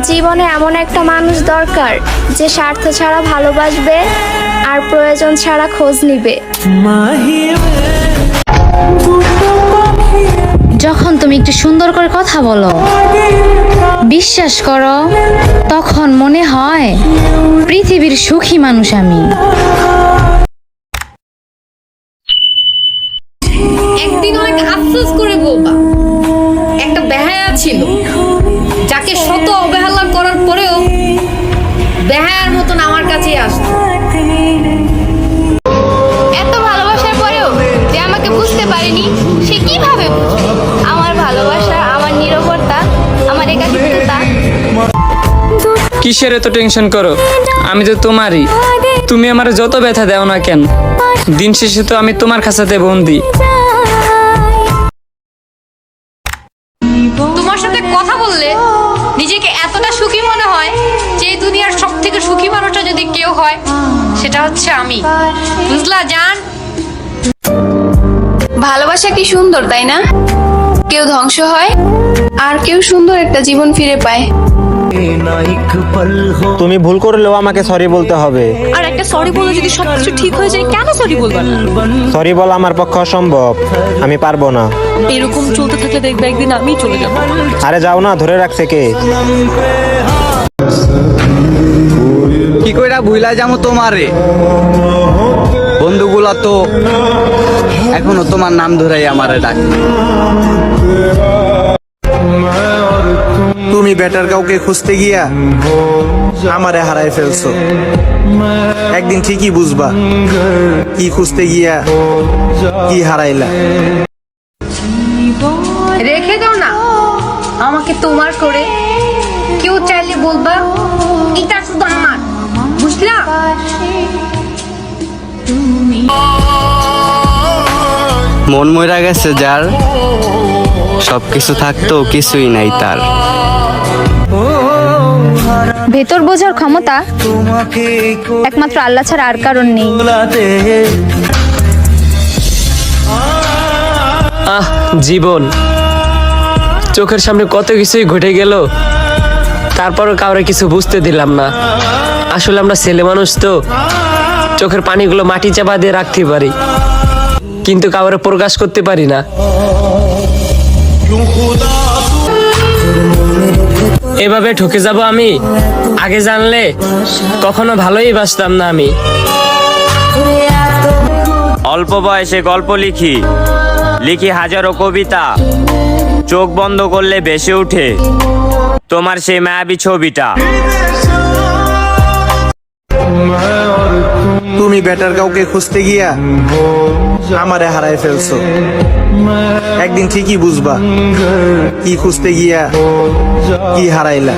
জীবনে এমন একটা মানুষ দরকার যে স্বার্থ ছাড়া ভালোবাসবে আর প্রয়োজন ছাড়া খোঁজ নিবে। যখন তুমি একটু সুন্দর করে কথা বলো, বিশ্বাস করো, তখন মনে হয় পৃথিবীর সুখী মানুষ আমি। একদিন অনেক আফসোস করে বলবা, একটা বেহায়া ছিল যাকে শত অবহেলা করার পরেও বেহায়ার মতন আমার কাছে আসতো। এত ভালোবাসার পরেও যে আমাকে বুঝতে পারেনি, সে কিভাবে বুঝবে আমার ভালোবাসা, আমার নীরবতা, আমার একাকিত্বতা। কিসের এত টেনশন করো? আমি তো তোমারই। তুমি আমার যত ব্যথা দাও না কেন, দিন শেষে তো আমি তোমার কাছাতে বন্দি। তোমার সাথে কথা বললে নিজেকে এতটা সুখী মনে হয় যে দুনিয়ার সব থেকে সুখী মানুষটা যদি কেউ হয় সেটা হচ্ছে আমি। বুঝলা জান? ভালোবাসা কি সুন্দর, তাই না? কেউ ধ্বংস হয় আর কেউ সুন্দর একটা জীবন ফিরে পায়। তুমি ভুল করলেও আমাকে সরি বলতে হবে। আর একটা সরি বলে যদি সবকিছু ঠিক হয়ে যায়, কেন সরি বলবা না? সরি বলা আমার পক্ষে অসম্ভব, আমি পারবো না। এরকম চলতে থাকলে দেখবে একদিন আমি চলে যাবো। আরে যাও না, ধরে রাখছে কে? কি কইরা ভুলা যাবো তোমারে? বন্ধুগুলা তো এখনো তোমার নাম ধরেই আমারে ডাকে। তুমি বেটার কাউকে খুঁজতে গিয়া আমারে হারাই ফেলছো। একদিন ঠিকই বুঝবা কি খুঁজতে গিয়া কি হারাইলা। রেখে দাও না আমাকে তোমার করে। কেউ চাইলে বলবা এটা শুধু আমার, বুঝলা? মন মইরা গেছে যার, সবকিছু থাকতেও কিছুই নাই তার। ভেতর বোঝার ক্ষমতা একমাত্র আল্লাহ ছাড়া আর কারণ নেই। জীবন চোখের সামনে কত কিছুই ঘটে গেল, তারপরও কাউরে কিছু বুঝতে দিলাম না। আসলে আমরা ছেলে মানুষ তো, চোখের পানিগুলো মাটি চাপা দিয়ে রাখতে পারি, কিন্তু কাউরে প্রকাশ করতে পারি না। এভাবে ঠকে যাব আমি? আগে জানলে কখনো ভালোই বাসতাম না আমি। অল্প বয়সে গল্প লিখি লিখি হাজারো কবিতা, চোখ বন্ধ করলে ভেসে উঠে তোমার সেই মায়াবী ছবিটা। তুমি বেটার কাউকে খুঁজতে গিয়া আমারে হারাই ফেলছো। একদিন ঠিকই বুঝবা কি খুঁজতে গিয়া কি হারাইলা।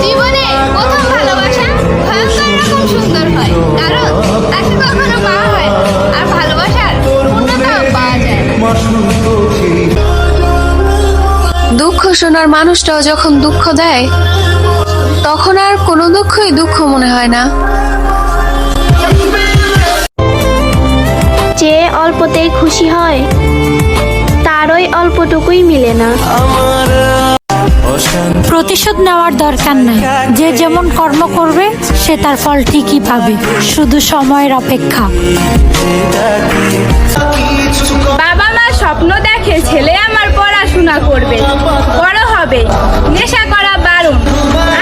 জীবনে প্রথম ভালোবাসা ভয়ঙ্কর রকম সুন্দর হয়, কারণ তাকে কখনো পাওয়া হয় না, আর ভালোবাসার পূর্ণতাও পাওয়া যায় না। দুঃখ শোনার মানুষটাও যখন দুঃখ দেয়, তখন আর কোনো দুঃখই দুঃখ মনে হয় না। যে অল্পতেই খুশি হয় তার ওই অল্পটুকুই মিলে না। প্রতিশোধ নেওয়ার দরকার নাই, যে যেমন কর্ম করবে সে তার ফল ঠিকই পাবে, শুধু সময়ের অপেক্ষা। বাবা মা স্বপ্ন দেখে ছেলে আমার পড়াশোনা করবে, বড় হবে, নেশা করা বারণ।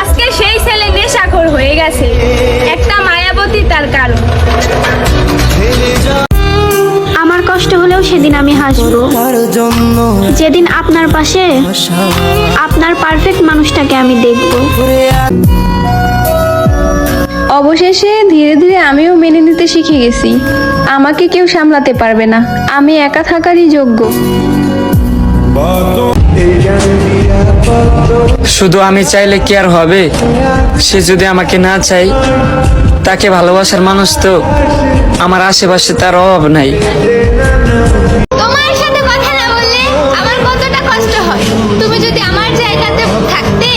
আজকে সেই ছেলে নেশাখোর হয়ে গেছে, একটা মায়াবতী তার কারণ। আমার কষ্ট হলেও সেদিন আমি হাসবো, যেদিন আপনার পাশে আপনার পারফেক্ট মানুষটাকে আমি দেখব। অবশেষে ধীরে ধীরে আমিও মেনে নিতে শিখে গেছি, আমাকে কেউ সামলাতে পারবে না, আমি একা থাকারই যোগ্য। শুধু আমি চাইলে কি আর হবে? সে যদি আমাকে না চাই, তাকে ভালোবাসার মানুষ তো আমার আশেপাশে তার অভাব নাই। তোমার সাথে কথা না বললে আমার কতটা কষ্ট হয়, তুমি যদি আমার জায়গাতে থাকতে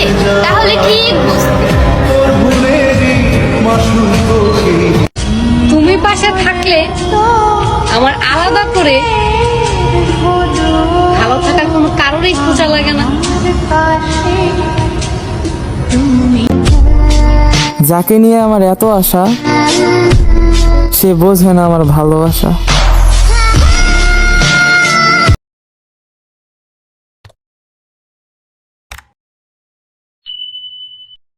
তাহলে ঠিক বুঝতে। তুমি পাশে থাকলে আমার আলাদা করে ভালো থাকার কোনো কারণেই খোঁজা লাগে না। যাকে নিয়ে আমার এত আশা সে বোঝে না আমার ভালোবাসা।